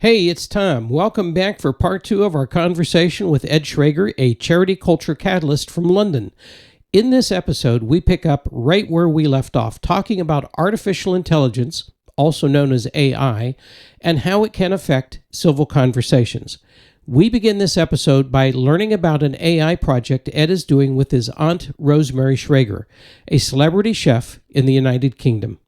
Hey, it's Tom. Welcome back for part 2 of our conversation with Ed Shrager, a charity culture catalyst from London. In this episode, we pick up right where we left off, talking about artificial intelligence, also known as AI, and how it can affect civil conversations. We begin this episode by learning about an AI project Ed is doing with his aunt, Rosemary Shrager, a celebrity chef in the United Kingdom.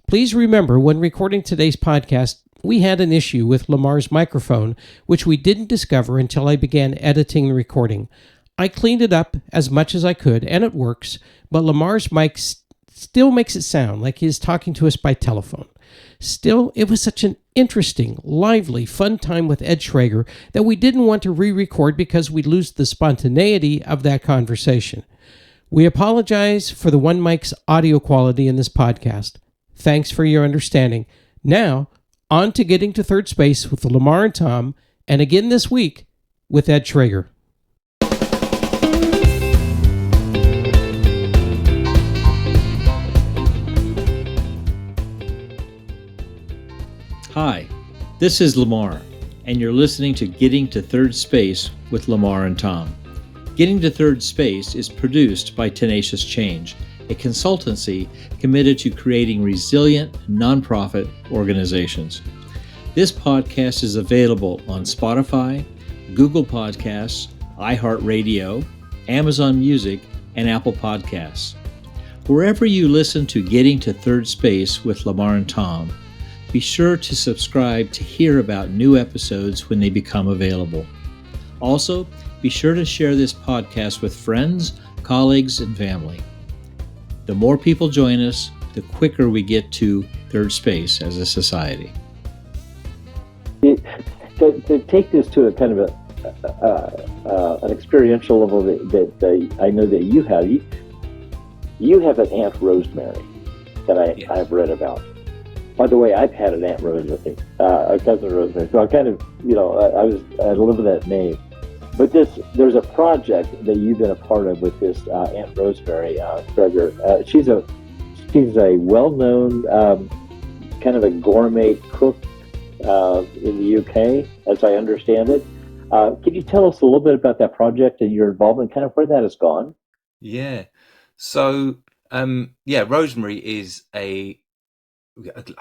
Please remember, when recording today's podcast, we had an issue with Lamar's microphone, which we didn't discover until I began editing the recording. I cleaned it up as much as I could, and it works, but Lamar's mic still makes it sound like he is talking to us by telephone. Still, it was such an interesting, lively, fun time with Ed Shrager that we didn't want to re-record because we'd lose the spontaneity of that conversation. We apologize for the one mic's audio quality in this podcast. Thanks for your understanding. Now, on to Getting to Third Space with Lamar and Tom, and again this week with Ed Shrager. Hi, this is Lamar, and you're listening to Getting to Third Space with Lamar and Tom. Getting to Third Space is produced by Tenacious Change, a consultancy committed to creating resilient nonprofit organizations. This podcast is available on Spotify, Google Podcasts, iHeartRadio, Amazon Music, and Apple Podcasts. Wherever you listen to Getting to Third Space with Lamar and Tom, be sure to subscribe to hear about new episodes when they become available. Also, be sure to share this podcast with friends, colleagues, and family. The more people join us, the quicker we get to third space as a society. To take this to a kind of an experiential level that I know that you have, you have an Aunt Rosemary that Yes. I've read about. By the way, I've had an Aunt Rosemary, a cousin Rosemary, so I kind of, I live with that name. But there's a project that you've been a part of with this Aunt Rosemary Shrager. She's a well-known kind of a gourmet cook in the UK, as I understand it. Can you tell us a little bit about that project and your involvement, kind of where that has gone? Yeah. So, Rosemary is like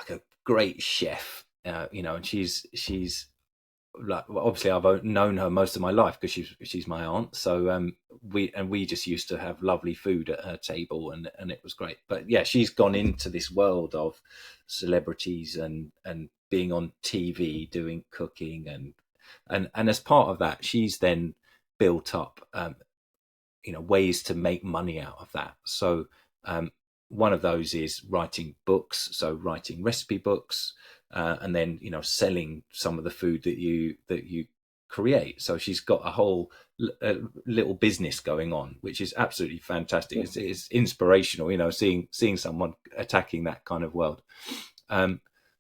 a great chef, and she's like, well, obviously I've known her most of my life because she's my aunt. So we just used to have lovely food at her table, and it was great. But yeah, she's gone into this world of celebrities and being on TV doing cooking, and as part of that, she's then built up ways to make money out of that. So one of those is writing books, so writing recipe books, and then selling some of the food that you create. So she's got a whole little business going on, which is absolutely fantastic. It's inspirational, seeing someone attacking that kind of world.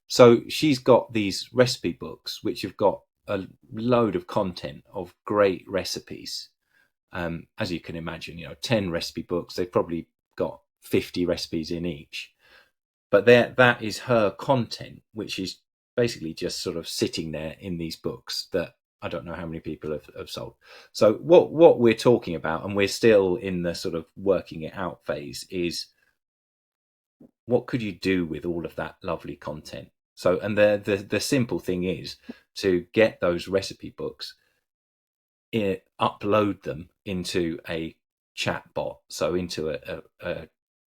So she's got these recipe books which have got a load of content of great recipes. As you can imagine, 10 recipe books, they've probably got 50 recipes in each. But that is her content, which is basically just sort of sitting there in these books that I don't know how many people have sold. So what we're talking about, and we're still in the sort of working it out phase, is what could you do with all of that lovely content? So, and the simple thing is to get those recipe books, upload them into a chat bot, so into a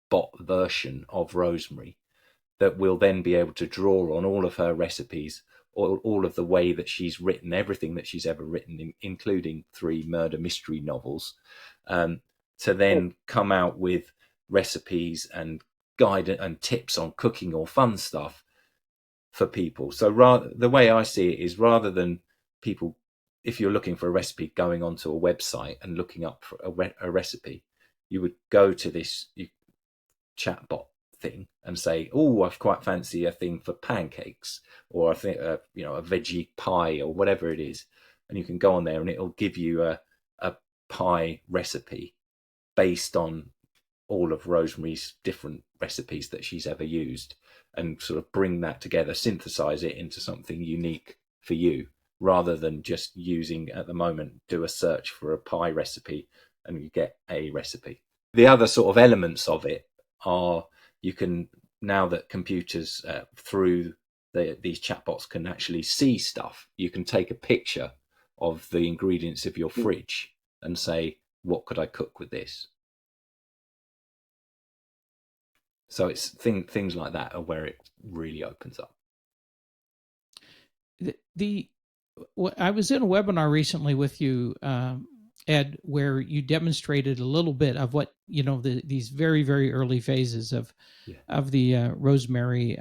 bot version of Rosemary that will then be able to draw on all of her recipes, or all of the way that she's written everything that she's ever written, including 3 murder mystery novels, to then come out with recipes and guidance and tips on cooking or fun stuff for people. So the way I see it is, rather than people, if you're looking for a recipe, going onto a website and looking up for a recipe, you would go to this chatbot thing and say, "Oh, I quite fancy a thing for pancakes, or I think a veggie pie, or whatever it is," and you can go on there and it'll give you a pie recipe based on all of Rosemary's different recipes that she's ever used, and sort of bring that together, synthesize it into something unique for you, rather than just using, at the moment, do a search for a pie recipe and you get a recipe. The other sort of elements of it are, you can, now that computers through these chatbots can actually see stuff, you can take a picture of the ingredients of your fridge and say, what could I cook with this? So it's things like that are where it really opens up. I was in a webinar recently with you, Ed, where you demonstrated a little bit of what, these very, very early phases of the Rosemary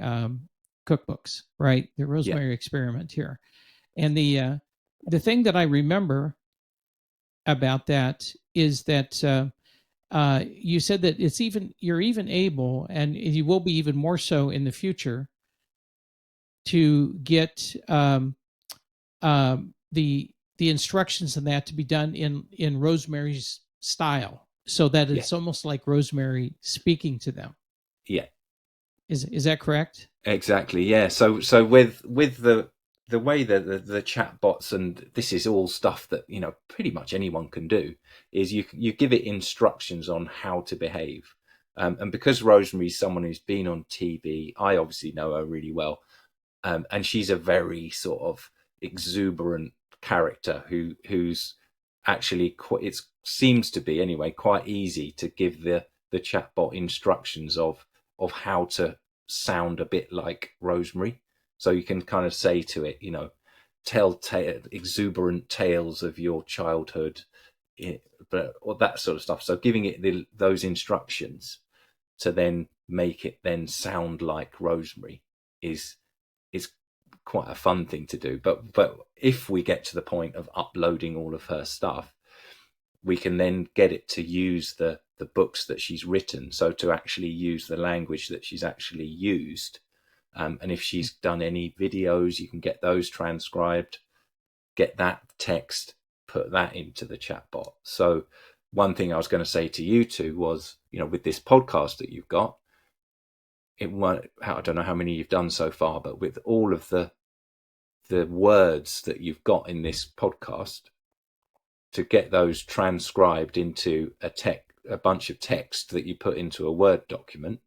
cookbooks, right? The Rosemary experiment here. And the thing that I remember about that is that you said that you're even able, and you will be even more so in the future, to get the instructions in that to be done in Rosemary's style, so that it's almost like Rosemary speaking to them. Yeah. Is that correct? Exactly. Yeah. So with the way that the chat bots, and this is all stuff that, pretty much anyone can do, is you give it instructions on how to behave. And because Rosemary's someone who's been on TV, I obviously know her really well. And she's a very sort of exuberant character who's actually it seems to be, anyway, quite easy to give the chatbot instructions of how to sound a bit like Rosemary. So you can kind of say to it, tell exuberant tales of your childhood, or that sort of stuff. So giving it those instructions to then make it then sound like Rosemary is quite a fun thing to do. But if we get to the point of uploading all of her stuff, we can then get it to use the books that she's written, so to actually use the language that she's actually used. And if she's done any videos, you can get those transcribed, get that text, put that into the chatbot. So one thing I was going to say to you two was, with this podcast that you've got, I don't know how many you've done so far, but with all of the words that you've got in this podcast, to get those transcribed into a bunch of text that you put into a Word document,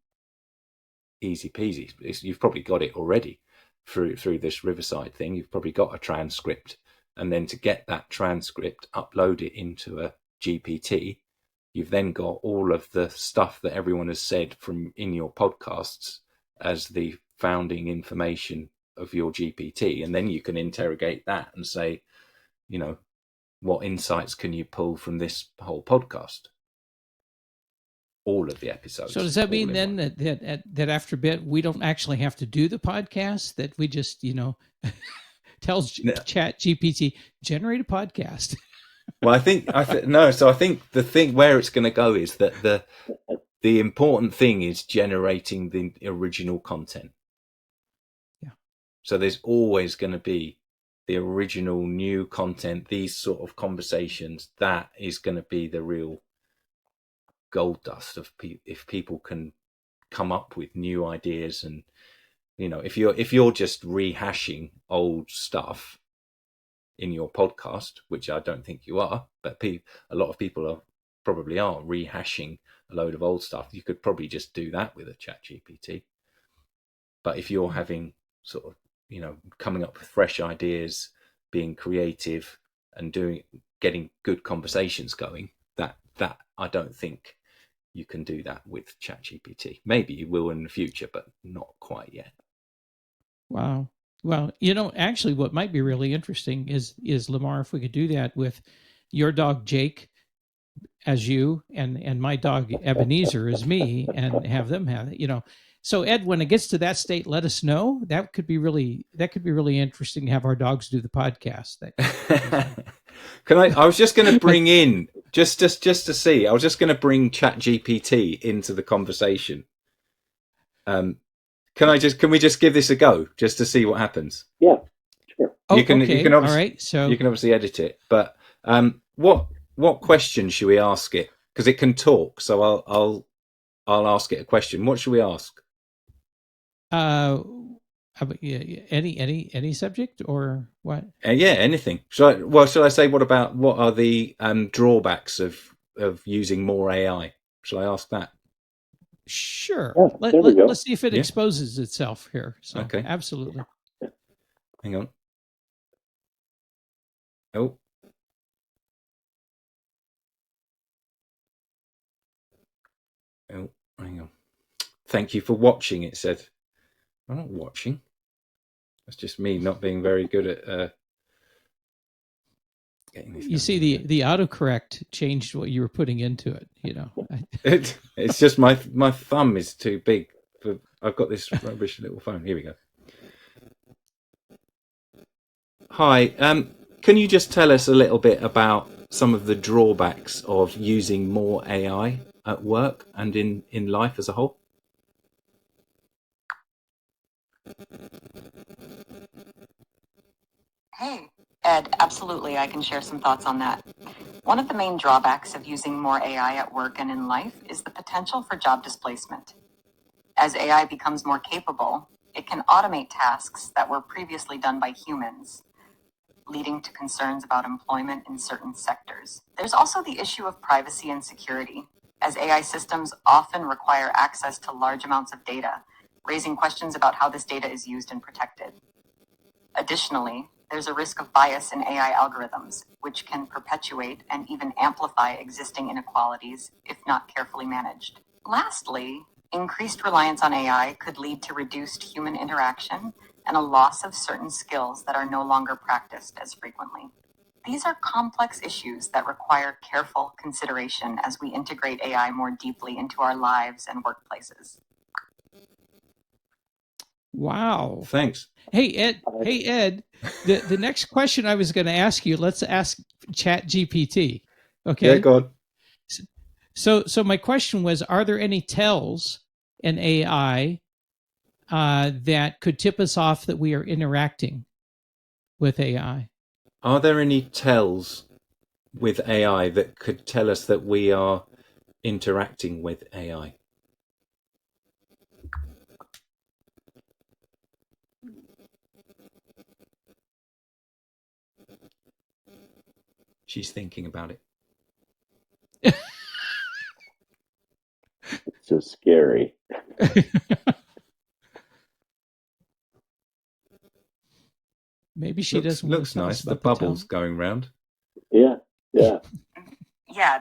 easy peasy. You've probably got it already through this Riverside thing. You've probably got a transcript, and then to get that transcript, upload it into a GPT. You've then got all of the stuff that everyone has said in your podcasts as the founding information of your GPT, and then you can interrogate that and say, what insights can you pull from this whole podcast? All of the episodes. So does that mean then that after a bit we don't actually have to do the podcast? That we just tells Chat GPT, generate a podcast? Well, I think no. So I think the thing where it's going to go is that the important thing is generating the original content. Yeah. So there's always going to be the original new content. These sort of conversations, that is going to be the real gold dust of if people can come up with new ideas. And if you're just rehashing old stuff in your podcast, which I don't think you are, but a lot of people probably are rehashing a load of old stuff. You could probably just do that with a chat GPT. But if you're having sort of, coming up with fresh ideas, being creative and getting good conversations going, that I don't think you can do that with ChatGPT. Maybe you will in the future, but not quite yet. Wow. Well, actually what might be really interesting is Lamar, if we could do that with your dog Jake as you and my dog Ebenezer as me, and have them have it, So Ed, when it gets to that state, let us know. That could be really interesting to have our dogs do the podcast. I was just going to bring in just to see. I was just going to bring ChatGPT into the conversation. Can we just give this a go just to see what happens? Yeah, sure. You can obviously, all right. So you can obviously edit it, but what question should we ask it? Because it can talk, so I'll ask it a question. What should we ask? Any subject or what? Yeah, anything. Shall I say what are the drawbacks of using more AI? Shall I ask that? Sure. Yeah, there we go. Let's see if it Yeah. exposes itself here. So, Okay. absolutely. Hang on. Oh. Oh, hang on. Thank you for watching, it said. I'm not watching. That's just me not being very good at getting this. You see, the autocorrect changed what you were putting into it. It's just my thumb is too big. I've got this rubbish little phone. Here we go. Hi. Can you just tell us a little bit about some of the drawbacks of using more AI at work and in life as a whole? Hey, Ed, absolutely. I can share some thoughts on that. One of the main drawbacks of using more AI at work and in life is the potential for job displacement. As AI becomes more capable, it can automate tasks that were previously done by humans, leading to concerns about employment in certain sectors. There's also the issue of privacy and security, as AI systems often require access to large amounts of data, raising questions about how this data is used and protected. Additionally, there's a risk of bias in AI algorithms, which can perpetuate and even amplify existing inequalities if not carefully managed. Lastly, increased reliance on AI could lead to reduced human interaction and a loss of certain skills that are no longer practiced as frequently. These are complex issues that require careful consideration as we integrate AI more deeply into our lives and workplaces. Wow. Thanks. Hey Ed. The next question I was going to ask you. Let's ask ChatGPT. Okay. Yeah, go on. So my question was: are there any tells in AI that could tip us off that we are interacting with AI? Are there any tells with AI that could tell us that we are interacting with AI? She's thinking about it. It's so scary. Maybe she doesn't want to Looks tell nice. us The about bubbles the going round. Yeah. Yeah,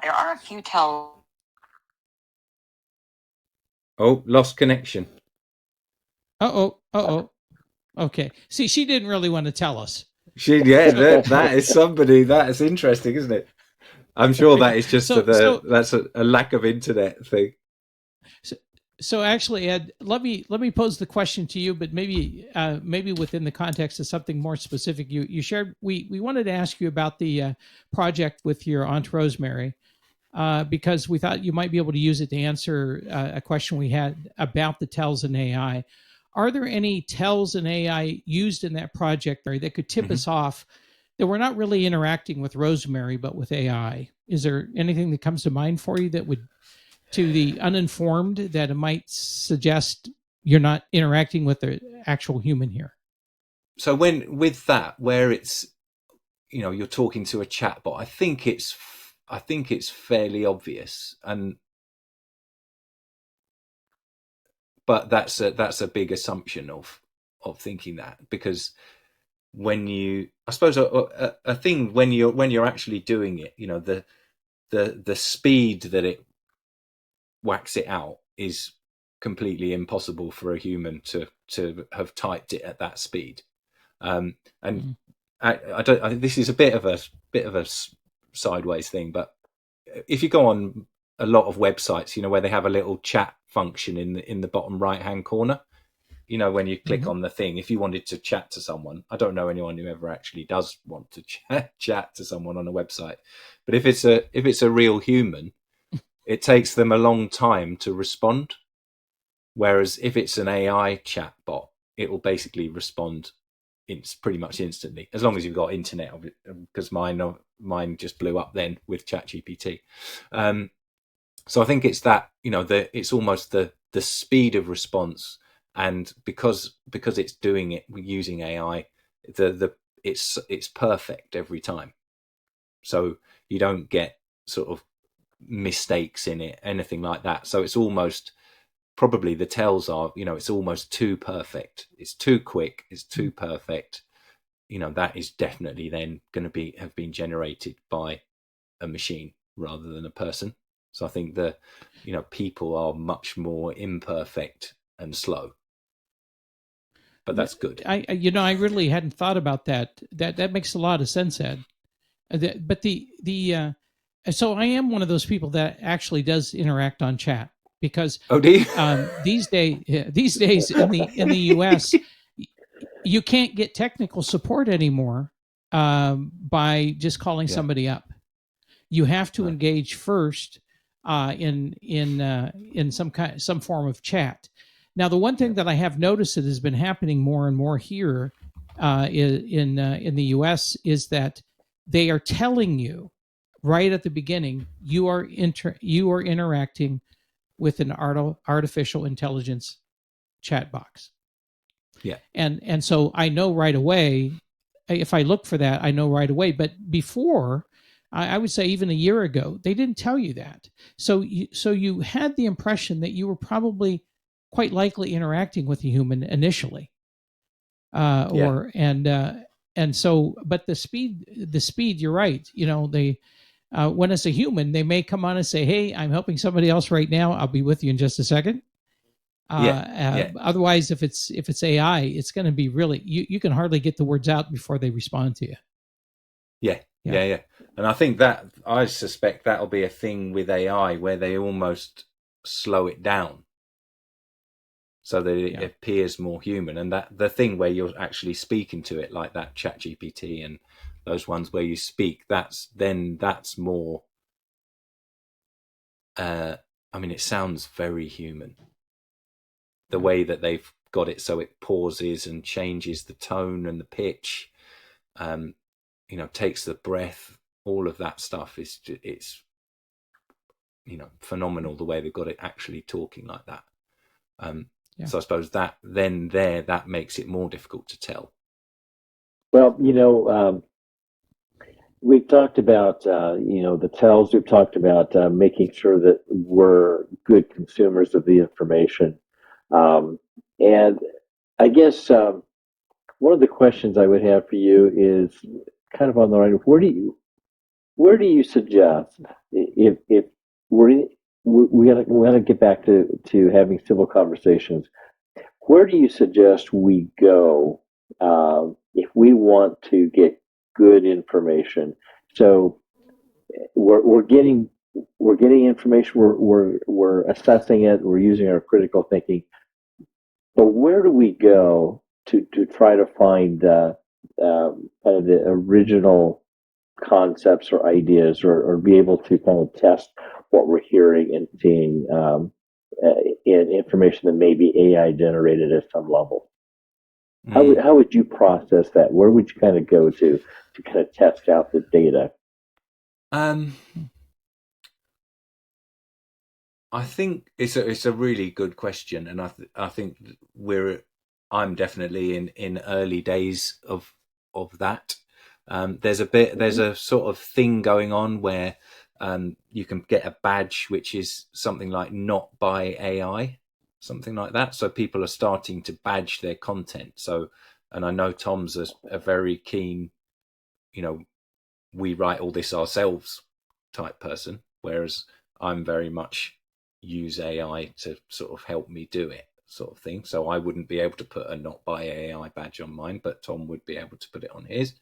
there are a few tells. Oh, lost connection. Uh-oh. Okay. See, she didn't really want to tell us. That is somebody. That is interesting, isn't it? I'm sure that is just that's a lack of internet thing. So actually, Ed, let me pose the question to you, but maybe within the context of something more specific. You shared we wanted to ask you about the project with your Aunt Rosemary, because we thought you might be able to use it to answer a question we had about the tells in AI. Are there any tells in AI used in that project that could tip us off that we're not really interacting with Rosemary, but with AI? Is there anything that comes to mind for you that would, to the uninformed, that it might suggest you're not interacting with the actual human here? So with that, where it's, you're talking to a chatbot, I think it's fairly obvious, but that's a big assumption of thinking that, because I suppose a thing when you're actually doing it, the speed that it whacks it out is completely impossible for a human to have typed it at that speed. And I don't. This is a bit of a sideways thing, but if you go on a lot of websites, where they have a little chat function in the bottom right hand corner, when you click on the thing, if you wanted to chat to someone, I don't know anyone who ever actually does want to chat to someone on a website, but if it's a real human, it takes them a long time to respond. Whereas if it's an AI chat bot, it will basically respond pretty much instantly, as long as you've got internet, because mine just blew up then with ChatGPT. So I think it's that, it's almost the speed of response and because it's doing it using AI, it's perfect every time. So you don't get sort of mistakes in it, anything like that. So it's almost, probably the tells are, it's almost too perfect. It's too quick. It's too perfect. That is definitely then going to have been generated by a machine rather than a person. So I think people are much more imperfect and slow. But that's good. I really hadn't thought about that. That makes a lot of sense, Ed. But so I am one of those people that actually does interact on chat, because Oh, do you? these days in the U.S. you can't get technical support anymore by just calling somebody up. You have to engage first in some form of chat. Now, the one thing that I have noticed that has been happening more and more here in the U.S. is that they are telling you right at the beginning you are interacting with an artificial intelligence chat box. Yeah. And so I know right away, if I look for that, I know right away. But before, I would say even a year ago, they didn't tell you that. So you had the impression that you were probably quite likely interacting with a human initially. And so, but the speed, you're right. They, when it's a human, they may come on and say, "Hey, I'm helping somebody else right now. I'll be with you in just a second." Otherwise, if it's AI, it's going to be really, you can hardly get the words out before they respond to you. Yeah. And I suspect that'll be a thing with AI where they almost slow it down so that it appears more human. And that the thing where you're actually speaking to it, like that ChatGPT and those ones where you speak, that's more. It sounds very human. The way that they've got it so it pauses and changes the tone and the pitch, takes the breath, all of that stuff it's phenomenal the way they've got it actually talking like that. So I suppose that makes it more difficult to tell. Well, we've talked about the tells. We've talked about making sure that we're good consumers of the information, and I guess one of the questions I would have for you is kind of on the line of where do you suggest, if we gotta get back to having civil conversations, where do you suggest we go if we want to get good information? So we're getting information, we're assessing it, we're using our critical thinking, but where do we go to try to find kind of the original concepts or ideas, or be able to kind of test what we're hearing and seeing in information that may be AI generated at some level? How would you process that? Where would you kind of go to kind of test out the data? I think it's a really good question, and I think I'm definitely in early days of that. There's a sort of thing going on where you can get a badge which is something like "not by AI," something like that. So people are starting to badge their content. So, and I know Tom's a very keen, we write all this ourselves type person, whereas I'm very much use AI to sort of help me do it, sort of thing. So I wouldn't be able to put a "not by AI" badge on mine, but Tom would be able to put it on his.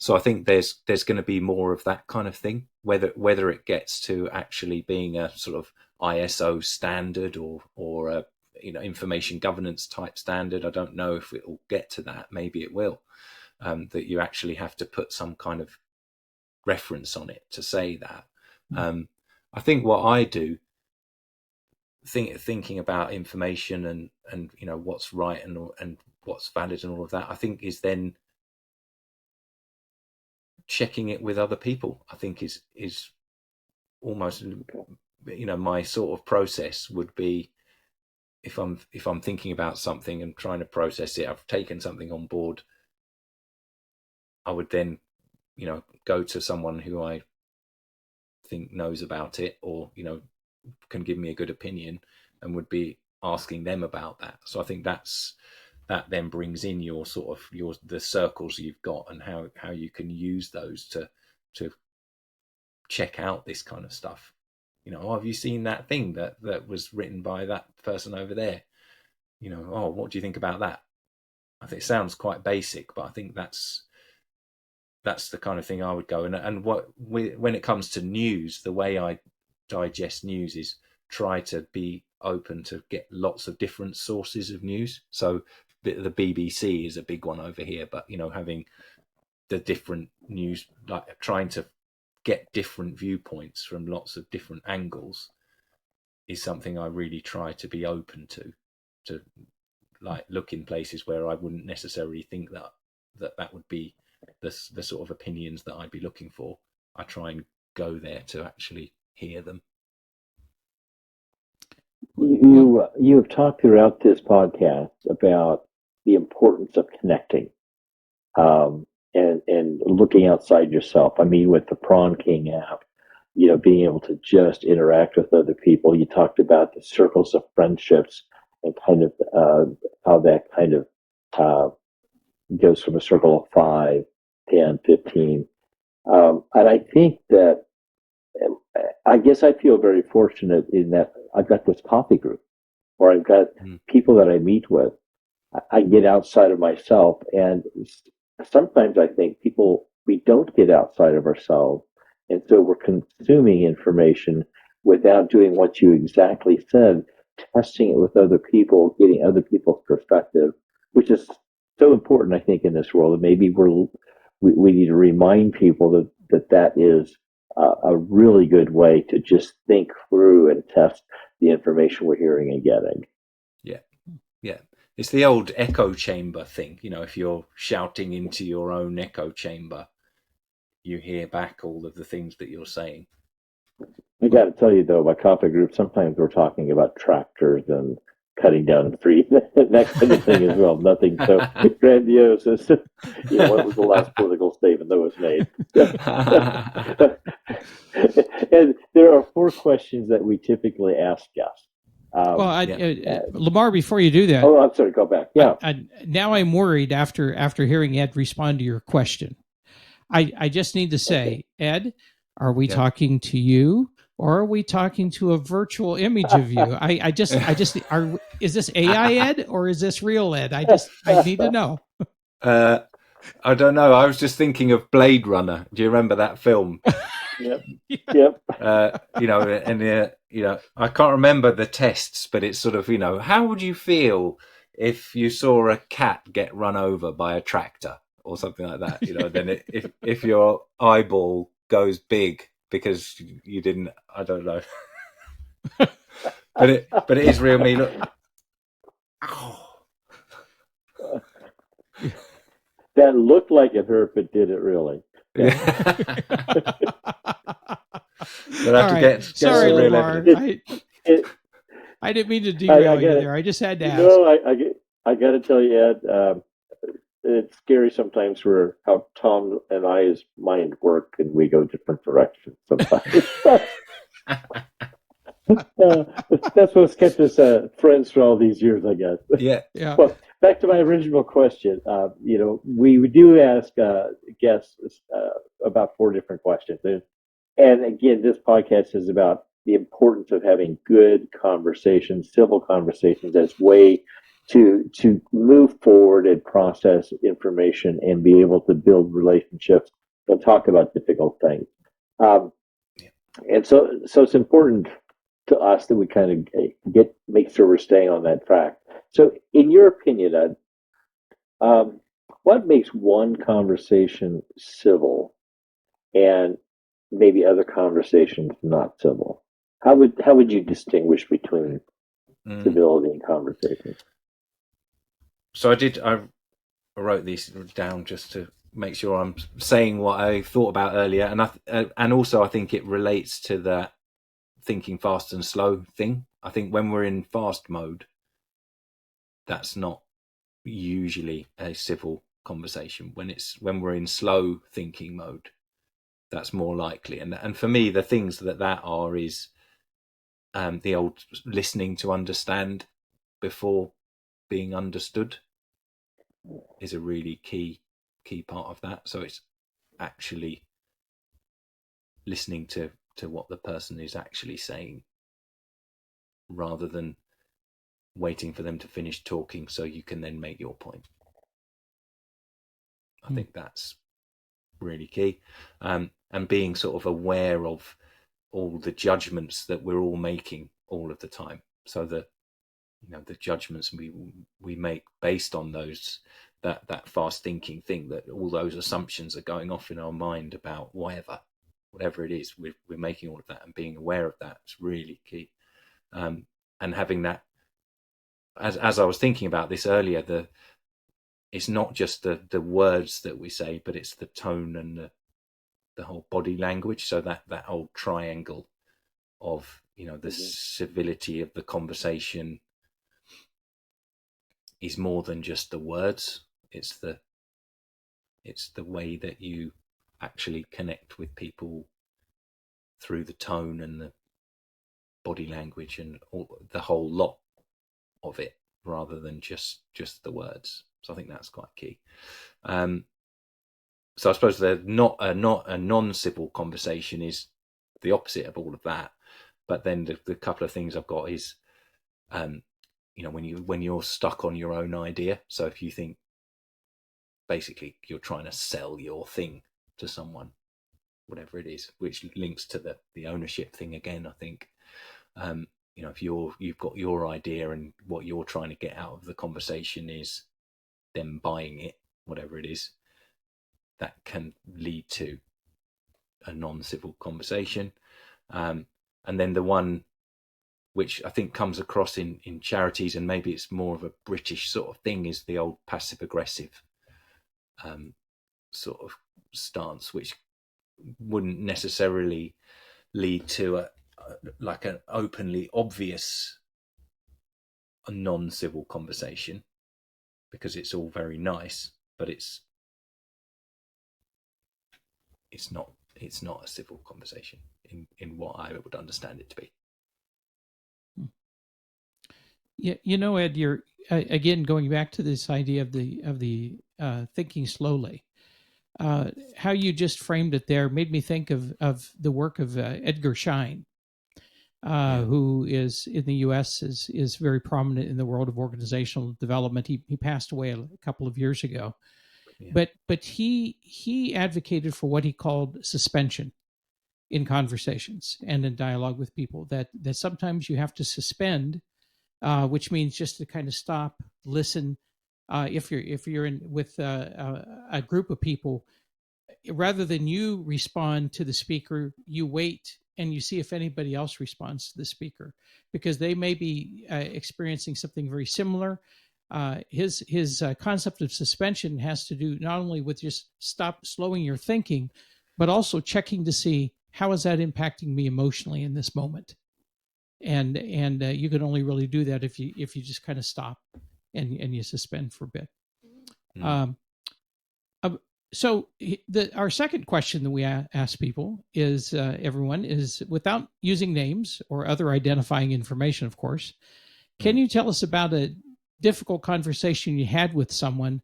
So I think there's going to be more of that kind of thing, whether it gets to actually being a sort of ISO standard or a information governance type standard. I don't know if it will get to that. Maybe it will. That you actually have to put some kind of reference on it to say that. I think what I do, thinking about information and what's right and what's valid and all of that, I think is then checking it with other people. I think is almost my sort of process would be if I'm thinking about something and trying to process it, I've taken something on board, I would then, go to someone who I think knows about it, or can give me a good opinion, and would be asking them about that. So I think that then brings in your sort of the circles you've got, and how you can use those to check out this kind of stuff. Have you seen that thing that was written by that person over there? What do you think about that? I think it sounds quite basic, but I think that's the kind of thing I would go. And when it comes to news, the way I digest news is try to be open to get lots of different sources of news. So the BBC is a big one over here, but having the different news, like trying to get different viewpoints from lots of different angles, is something I really try to be open to like look in places where I wouldn't necessarily think that would be the sort of opinions that I'd be looking for. I try and go there to actually hear them. You have talked throughout this podcast about the importance of connecting, and looking outside yourself. I mean, with the Prawn King app, being able to just interact with other people. You talked about the circles of friendships and kind of how that kind of goes from a circle of 5, 10, 15. And I think that, I guess I feel very fortunate in that I've got this coffee group, or I've got people that I meet with. I get outside of myself, and sometimes I think we don't get outside of ourselves, and so we're consuming information without doing what you exactly said, testing it with other people, getting other people's perspective, which is so important, I think, in this world. And maybe we need to remind people that is a really good way to just think through and test the information we're hearing and getting. Yeah. It's the old echo chamber thing. If you're shouting into your own echo chamber, you hear back all of the things that you're saying. I got to tell you, though, my coffee group, sometimes we're talking about tractors and cutting down trees, that kind of thing as well. Nothing so grandiose as, what was the last political statement that was made? And there are 4 questions that we typically ask guests. Lamar, before you do that. Oh, I'm sorry. Go back. Yeah. Now I'm worried after hearing Ed respond to your question. I just need to say, Ed, are we talking to you, or are we talking to a virtual image of you? Is this AI Ed, or is this real Ed? I need to know. I don't know. I was just thinking of Blade Runner. Do you remember that film? Yep. I can't remember the tests, but it's sort of, how would you feel if you saw a cat get run over by a tractor or something like that? Then if your eyeball goes big because you didn't, I don't know. but it is real me. Look. That looked like it hurt, but did it really? Yeah. Sorry, Lamar. I didn't mean to derail you there. I just had to ask. No, I got to tell you, Ed, it's scary sometimes for how Tom and I's mind work, and we go different directions sometimes. That's what's kept us friends for all these years, I guess. Yeah. Well, back to my original question. We do ask guests about 4 different questions, and again, this podcast is about the importance of having good conversations, civil conversations, as a way to move forward and process information and be able to build relationships and talk about difficult things. And so it's important to us that we kind of make sure we're staying on that track. So, in your opinion, Ed, what makes one conversation civil and maybe other conversations not civil? How would you distinguish between civility and conversation? So I wrote these down just to make sure I'm saying what I thought about earlier, and also I think it relates to that thinking fast and slow thing. I think when we're in fast mode, that's not usually a civil conversation. When we're in slow thinking mode, that's more likely. And for me, the things that are is the old listening to understand before being understood is a really key part of that. So it's actually listening to what the person is actually saying, rather than waiting for them to finish talking so you can then make your point. I think that's really key. And being sort of aware of all the judgments that we're all making all of the time, so that the judgments we make based on those that fast thinking thing, that all those assumptions are going off in our mind about whatever it is, we're making all of that, and being aware of that is really key. And having that, as I was thinking about this earlier, it's not just the words that we say, but it's the tone and the whole body language. So that whole triangle of the civility of the conversation is more than just the words. It's the way that you actually connect with people through the tone and the body language and the whole lot of it, rather than just the words. So I think that's quite key. So I suppose not a non-civil conversation is the opposite of all of that. But then the couple of things I've got is, when you're stuck on your own idea. So if you think basically you're trying to sell your thing to someone, whatever it is, which links to the ownership thing again, I think. If you've got your idea and what you're trying to get out of the conversation is them buying it, whatever it is, that can lead to a non-civil conversation. And then the one which I think comes across in charities, and maybe it's more of a British sort of thing, is the old passive-aggressive sort of stance, which wouldn't necessarily lead to like an openly obvious non-civil conversation, because it's all very nice, but it's not a civil conversation in what I would understand it to be. Yeah, Ed, you're again going back to this idea of the thinking slowly. How you just framed it there made me think of the work of Edgar Schein, who is in the U.S. is very prominent in the world of organizational development. He passed away a couple of years ago, but he advocated for what he called suspension in conversations and in dialogue with people. That sometimes you have to suspend, which means just to kind of stop, listen. If you're in with a group of people, rather than you respond to the speaker, you wait and you see if anybody else responds to the speaker, because they may be experiencing something very similar. His concept of suspension has to do not only with just slowing your thinking, but also checking to see how is that impacting me emotionally in this moment. And you can only really do that if you just kind of stop and you suspend for a bit. So our second question that we ask people is, everyone is, without using names or other identifying information, of course, can you tell us about a difficult conversation you had with someone,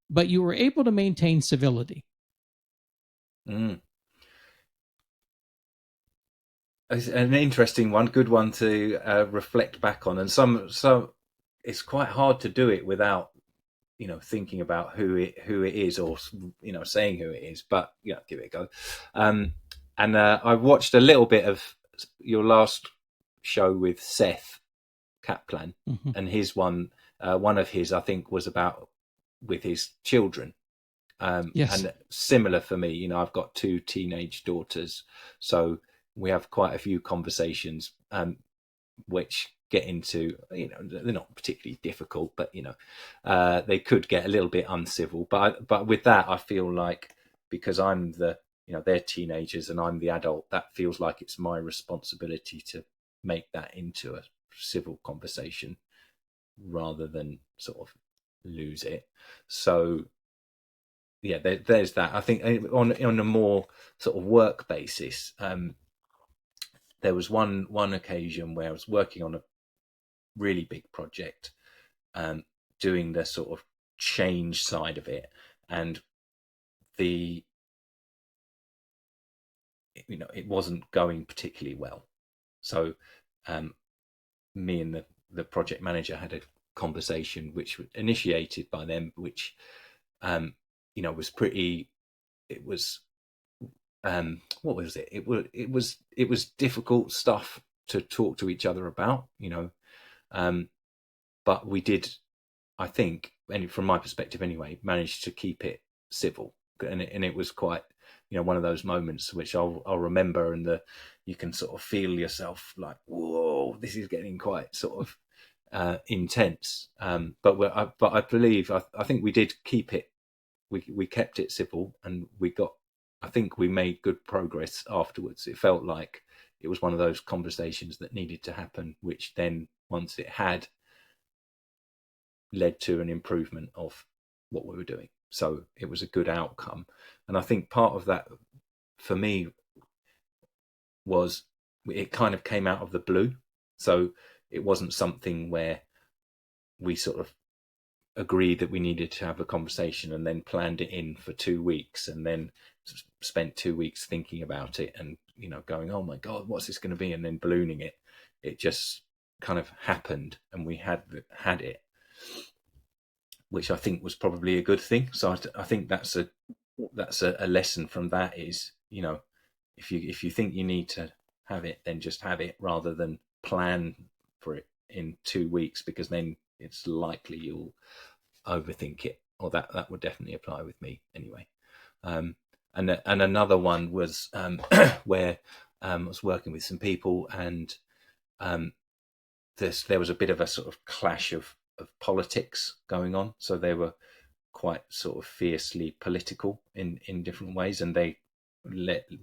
but you were able to maintain civility? It's an interesting one, good one to reflect back on, and some it's quite hard to do it without thinking about who it is, or saying who it is, but give it a go. And I watched a little bit of your last show with Seth Kaplan, and his one of his, I think, was about with his children. Yes. And similar for me, I've got 2 teenage daughters, so we have quite a few conversations which get into, they're not particularly difficult, but they could get a little bit uncivil. But with that, I feel like, because I'm they're teenagers and I'm the adult, that feels like it's my responsibility to make that into a civil conversation. rather than sort of lose it. So yeah, there's that. I think on a more sort of work basis, there was one occasion where I was working on a really big project, doing the sort of change side of it, and it wasn't going particularly well. So me and the project manager had a conversation which was initiated by them, which was pretty. It was what was it? It was difficult stuff to talk to each other about, but we did, I think, and from my perspective anyway, managed to keep it civil, and it was quite, one of those moments which I'll remember, and you can sort of feel yourself like, whoa, this is getting quite sort of intense. But I believe I think we did keep it. We kept it civil, and I think we made good progress afterwards. It felt like it was one of those conversations that needed to happen, which then, once it had, led to an improvement of what we were doing. So it was a good outcome. And I think part of that for me was it kind of came out of the blue. So it wasn't something where we sort of agreed that we needed to have a conversation and then planned it in for 2 weeks and then spent 2 weeks thinking about it and, going, oh my God, what's this going to be? And then ballooning it. It just kind of happened, and we had it, which I think was probably a good thing. So I think that's a lesson from that is, if you think you need to have it, then just have it rather than plan for it in 2 weeks, because then it's likely you'll overthink it. Or that would definitely apply with me anyway. And another one was where I was working with some people, and there was a bit of a sort of clash of politics going on. So they were quite sort of fiercely political in different ways, and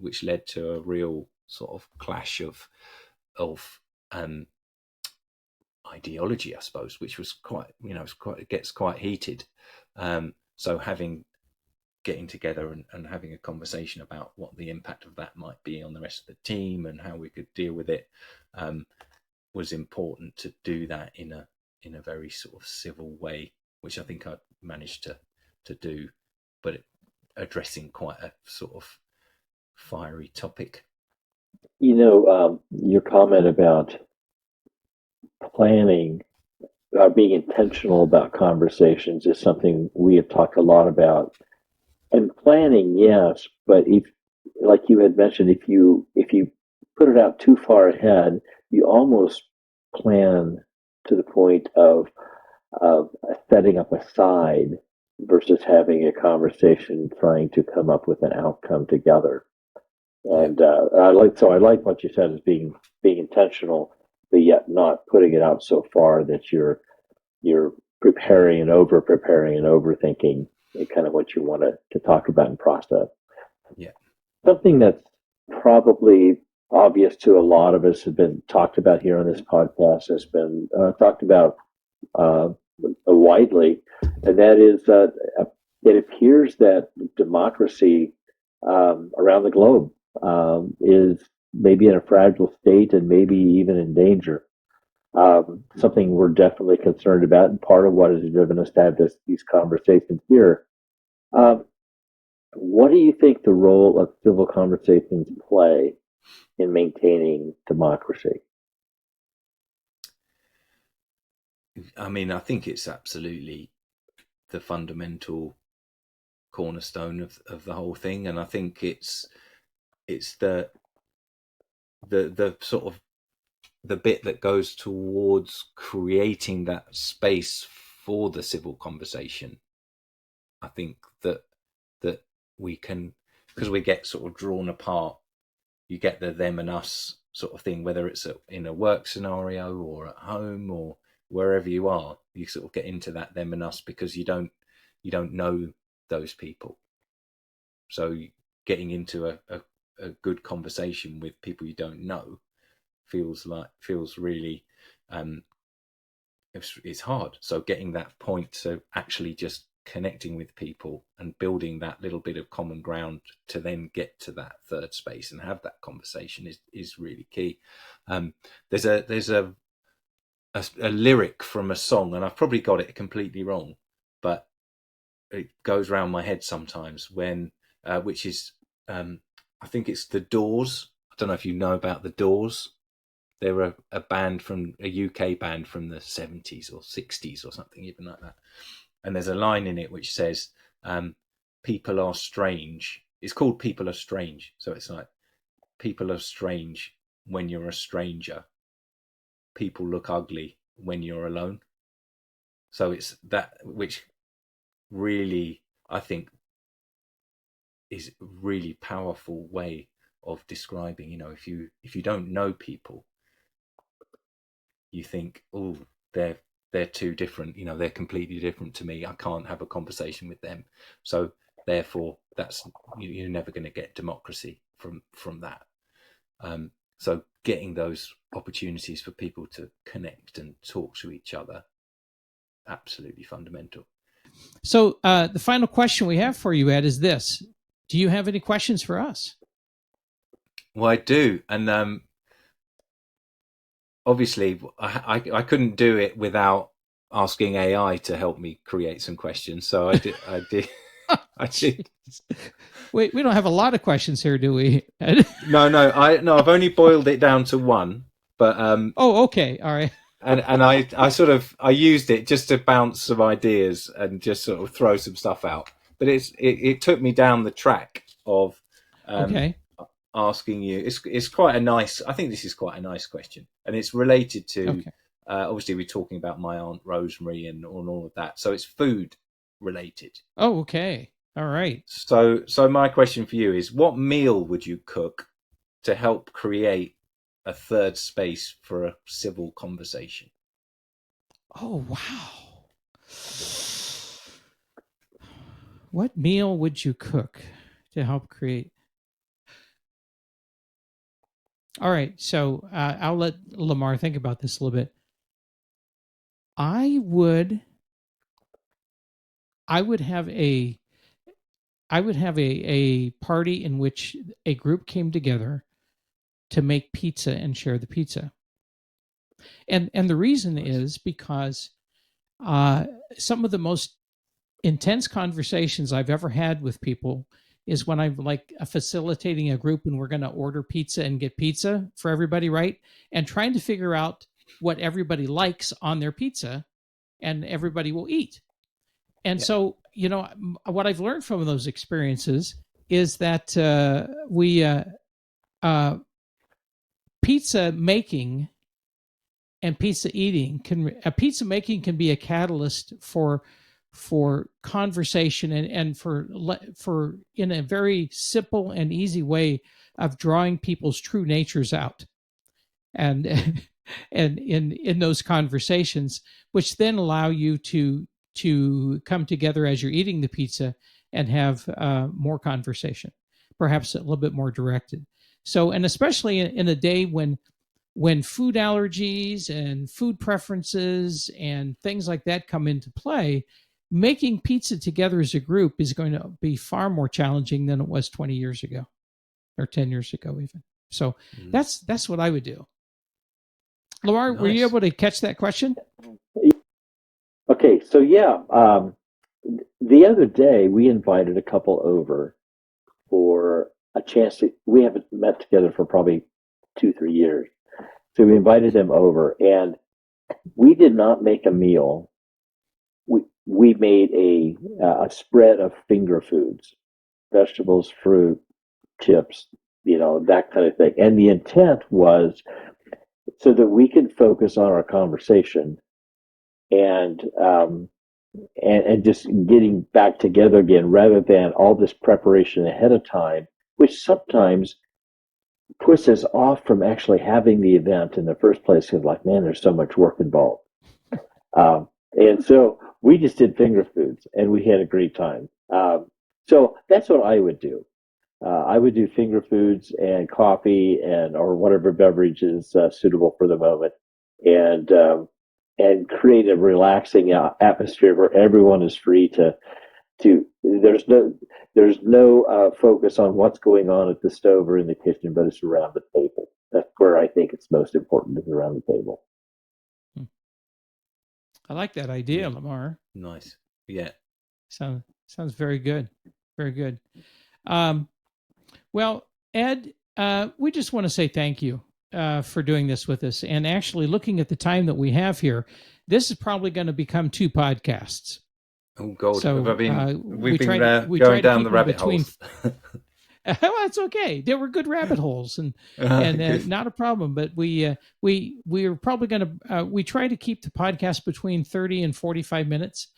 which led to a real sort of clash of ideology, I suppose, which was quite, it gets quite heated. So getting together and having a conversation about what the impact of that might be on the rest of the team and how we could deal with it was important to do that in a very sort of civil way, which I think I managed to do, but addressing quite a sort of fiery topic. Your comment about planning, being intentional about conversations is something we have talked a lot about. And planning, yes, but if, like you had mentioned, if you put it out too far ahead, you almost plan to the point of setting up a side versus having a conversation, trying to come up with an outcome together. And I like what you said as being intentional, but yet not putting it out so far that you're preparing and over thinking kind of what you want to talk about and process. Yeah. Something that's probably obvious to a lot of us has been talked about here on this podcast, has been talked about widely, and that is that it appears that democracy around the globe is maybe in a fragile state and maybe even in danger. Something we're definitely concerned about, and part of what has driven us to have these conversations here. What do you think the role of civil conversations play in maintaining democracy? I mean, I think it's absolutely the fundamental cornerstone of the whole thing, and I think it's the sort of the bit that goes towards creating that space for the civil conversation. I think that we can, because we get sort of drawn apart, you get the them and us sort of thing, whether it's in a work scenario or at home or wherever you are, you sort of get into that them and us because you don't know those people. So getting into a good conversation with people you don't know feels really it's hard. So getting that point to actually just connecting with people and building that little bit of common ground to then get to that third space and have that conversation is really key. There's a lyric from a song, and I've probably got it completely wrong, but it goes around my head sometimes when which is I think it's the Doors. I don't know if you know about the Doors. They were a band from a UK band from the 70s or 60s or something, even like that. And there's a line in it which says, people are strange. It's called People Are Strange. So it's like, people are strange when you're a stranger. People look ugly when you're alone. So it's that which really, I think, is a really powerful way of describing, if you don't know people, you think, oh, they're too different, they're completely different to me. I can't have a conversation with them. So therefore, that's you're never going to get democracy from that. So getting those opportunities for people to connect and talk to each other, absolutely fundamental. So the final question we have for you, Ed, is this: do you have any questions for us? Well, I do, and obviously, I couldn't do it without asking AI to help me create some questions. So I did. I did. Wait, we don't have a lot of questions here, do we? No. I've only boiled it down to one. But oh, okay, all right. And I used it just to bounce some ideas and just sort of throw some stuff out. But it took me down the track of okay. asking you. It's quite a nice. I think this is quite a nice question, and it's related to. Okay. Obviously, we're talking about my aunt Rosemary and all of that, so it's food related. Oh, okay, all right. So my question for you is: what meal would you cook to help create a third space for a civil conversation? Oh, wow. What meal would you cook to help create? All right, so I'll let Lamar think about this a little bit. I would have a party in which a group came together to make pizza and share the pizza. And the reason is because some of the most intense conversations I've ever had with people is when I'm like facilitating a group and we're going to order pizza and get pizza for everybody, right? And trying to figure out what everybody likes on their pizza and everybody will eat. And so, what I've learned from those experiences is that pizza making and pizza eating pizza making can be a catalyst for conversation and for in a very simple and easy way of drawing people's true natures out, and and in those conversations, which then allow you to come together as you're eating the pizza and have more conversation, perhaps a little bit more directed. So, and especially in a day when food allergies and food preferences and things like that come into play, making pizza together as a group is going to be far more challenging than it was 20 years ago or 10 years ago even. So that's what I would do. Lamar, nice. Were you able to catch that question? Okay, so the other day we invited a couple over for a chance to. We haven't met together for probably 2-3 years, so we invited them over, and we did not make a meal. We made a spread of finger foods, vegetables, fruit, chips, that kind of thing, and the intent was so that we could focus on our conversation and just getting back together again rather than all this preparation ahead of time, which sometimes puts us off from actually having the event in the first place because, like, man, there's so much work involved. And so we just did finger foods and we had a great time. So that's what I would do. I would do finger foods and coffee or whatever beverage is suitable for the moment. And and create a relaxing atmosphere where everyone is free to there's no focus on what's going on at the stove or in the kitchen, but it's around the table. That's where I think it's most important, is around the table. I like that idea, Lamar. Nice. Yeah. Sounds very good. Very good. Well, Ed, we just want to say thank you for doing this with us. And actually, looking at the time that we have here, this is probably going to become 2 podcasts. Oh God! So we've been going down the rabbit holes. Well, that's okay. They were good rabbit holes, and not a problem. But we're probably going to we try to keep the podcast between 30 and 45 minutes.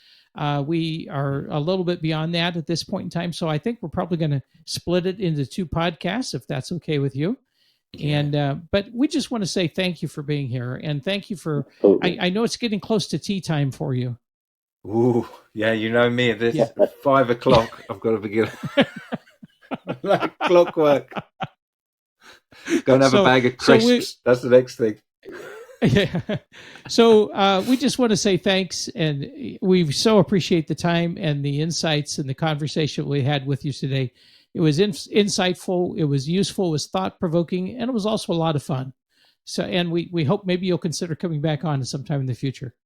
We are a little bit beyond that at this point in time, so I think we're probably going to split it into 2 podcasts, if that's okay with you. Yeah. And but we just want to say thank you for being here, and thank you for. I know it's getting close to tea time for you. Ooh, yeah, you know me. If it's 5 o'clock, I've got to begin. Like clockwork. Go and have a bag of crisps. That's the next thing. Yeah. So we just want to say thanks, and we so appreciate the time and the insights and the conversation we had with you today. It was insightful, it was useful, it was thought-provoking, and it was also a lot of fun. So, and we hope maybe you'll consider coming back on sometime in the future.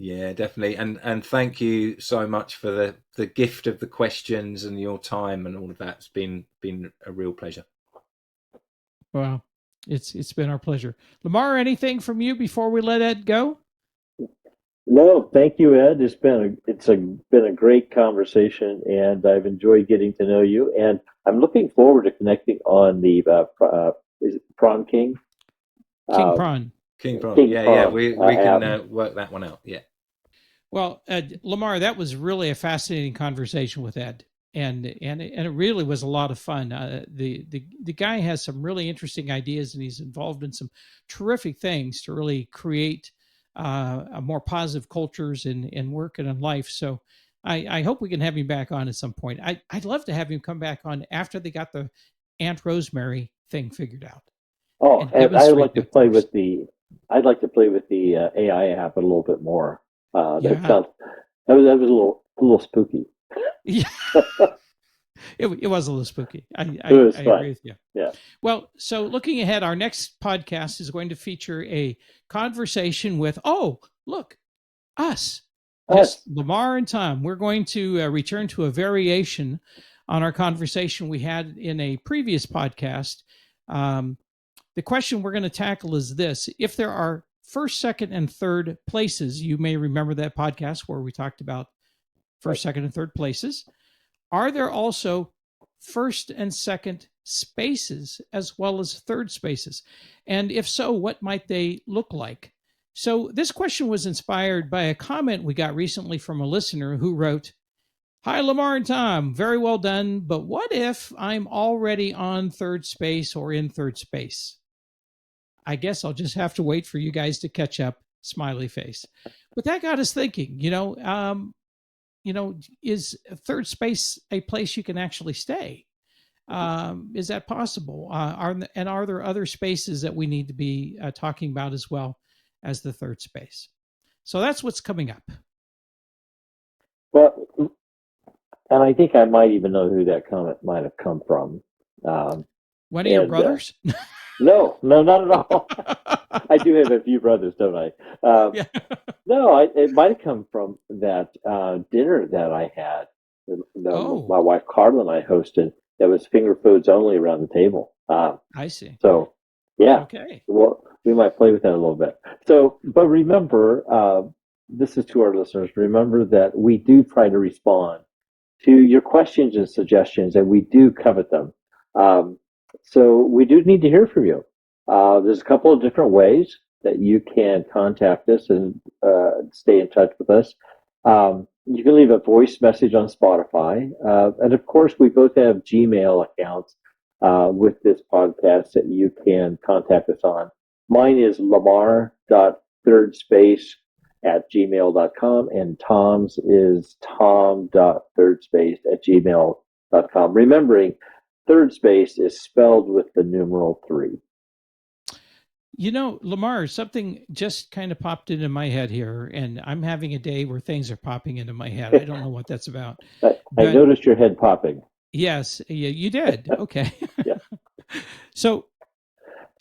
Yeah, definitely. And thank you so much for the gift of the questions and your time and all of that. It's been a real pleasure. Well, it's been our pleasure. Lamar, anything from you before we let Ed go? No, thank you, Ed. It's been a great conversation, and I've enjoyed getting to know you. And I'm looking forward to connecting on the is it Prawn King? King Prawn. King Prawn. Yeah. We can work that one out. Yeah. Well, Lamar, that was really a fascinating conversation with Ed, and it really was a lot of fun. The guy has some really interesting ideas, and he's involved in some terrific things to really create a more positive cultures in work and in life. So I hope we can have him back on at some point. I'd love to have him come back on after they got the Aunt Rosemary thing figured out. Oh, and I'd like to play with the AI app a little bit more. That was a little spooky. Yeah. It was a little spooky. I agree with you. Yeah. Well, so looking ahead, our next podcast is going to feature a conversation with, us. Yes, Lamar and Tom. We're going to return to a variation on our conversation we had in a previous podcast. The question we're going to tackle is this: if there are first, second, and third places, you may remember that podcast where we talked about first, second, and third places. Are there also first and second spaces as well as third spaces? And if so, what might they look like? So this question was inspired by a comment we got recently from a listener who wrote, "Hi, Lamar and Tom. Very well done. But what if I'm already on third space or in third space? I guess I'll just have to wait for you guys to catch up." Smiley face. But that got us thinking, is third space a place you can actually stay? Is that possible? Are there other spaces that we need to be talking about as well as the third space? So that's what's coming up. Well, and I think I might even know who that comment might have come from. One of your brothers? No, not at all. I do have a few brothers, don't I? Yeah. No, it might have come from that dinner that I had. My wife Carla and I hosted. That was finger foods only around the table. I see. So, yeah. Okay. Well, we might play with that a little bit. So, but remember, this is to our listeners. Remember that we do try to respond to your questions and suggestions, and we do covet them. So we do need to hear from you. There's a couple of different ways that you can contact us and stay in touch with us. You can leave a voice message on Spotify. And of course, we both have Gmail accounts with this podcast that you can contact us on. Mine is lamar.thirdspace@gmail.com, and Tom's is tom.thirdspace@gmail.com. Remembering, third space is spelled with the numeral 3. Lamar, something just kind of popped into my head here, and I'm having a day where things are popping into my head. I don't know what that's about. I But noticed your head popping. yes, you did. Okay. Yeah. So,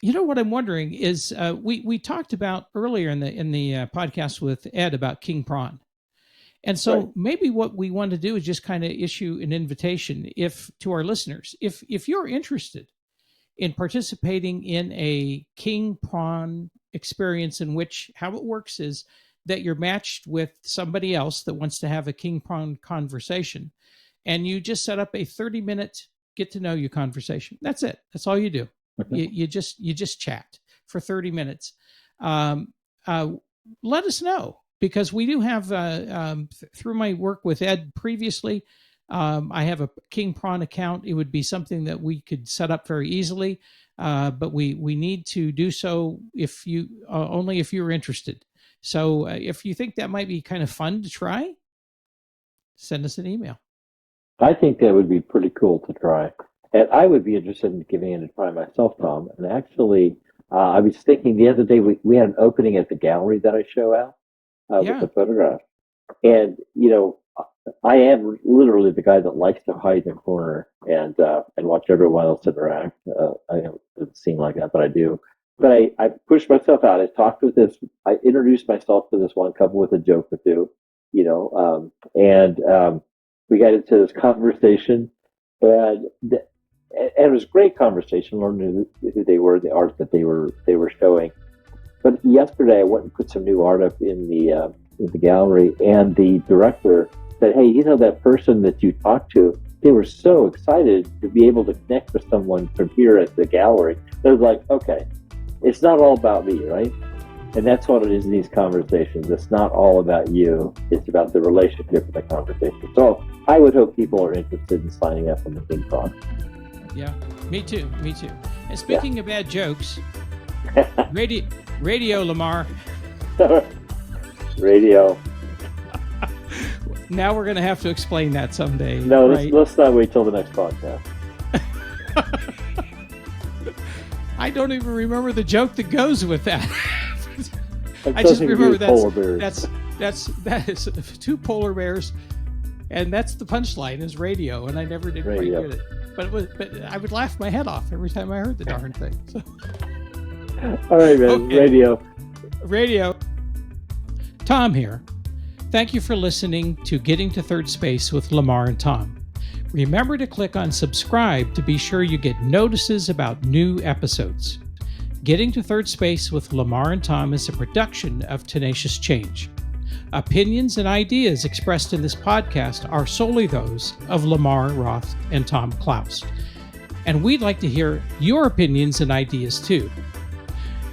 what I'm wondering is, we talked about earlier in the podcast with Ed about King Prawn. And so Right. maybe what we want to do is just kind of issue an invitation to our listeners, if you're interested in participating in a King Prawn experience, in which how it works is that you're matched with somebody else that wants to have a King Prawn conversation, and you just set up a 30-minute get to know you conversation. That's it. That's all you do. You just chat for 30 minutes. Um, uh, Let us know, because we do have through my work with Ed previously. I have a King Prawn account. It would be something that we could set up very easily, but we need to do so if you only if you're interested. So if you think that might be kind of fun to try, send us an email. I think that would be pretty cool to try. And I would be interested in giving it a try myself, Tom. And actually, I was thinking the other day, we had an opening at the gallery that I show out with Yeah. the photograph. And, I am literally the guy that likes to hide in the corner and watch everyone else interact. I don't seem like that, but I do. But I pushed myself out. I introduced myself to this one couple with a joke or two, and we got into this conversation, and it was a great conversation, learning who they were, the art that they were showing. But yesterday, I went and put some new art up in the gallery, and the director said, "Hey, that person that you talked to, they were so excited to be able to connect with someone from here at the gallery." They're like, "Okay, it's not all about me, right?" And that's what it is in these conversations. It's not all about you. It's about the relationship in the conversation. So I would hope people are interested in signing up on the King Prawn. Yeah, me too. And speaking of bad jokes, radio Lamar. Radio. Now we're going to have to explain that someday. No, right? let's not wait till the next podcast. I don't even remember the joke that goes with that. I It's just something to do remember with polar bears. that is two polar bears, and that's the punchline is radio, and I never did quite Radio. get it. But I would laugh my head off every time I heard the darn thing. So. All right, man. Okay. Radio. Tom here. Thank you for listening to Getting to Third Space with Lamar and Tom. Remember to click on subscribe to be sure you get notices about new episodes. Getting to Third Space with Lamar and Tom is a production of Tenacious Change. Opinions and ideas expressed in this podcast are solely those of Lamar Roth and Tom Klaus. And we'd like to hear your opinions and ideas too.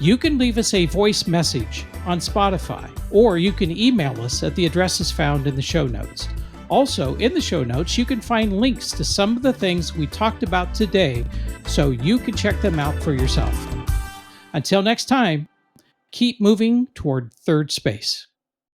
You can leave us a voice message on Spotify, or you can email us at the addresses found in the show notes. Also, in the show notes, you can find links to some of the things we talked about today, so you can check them out for yourself. Until next time, keep moving toward third space.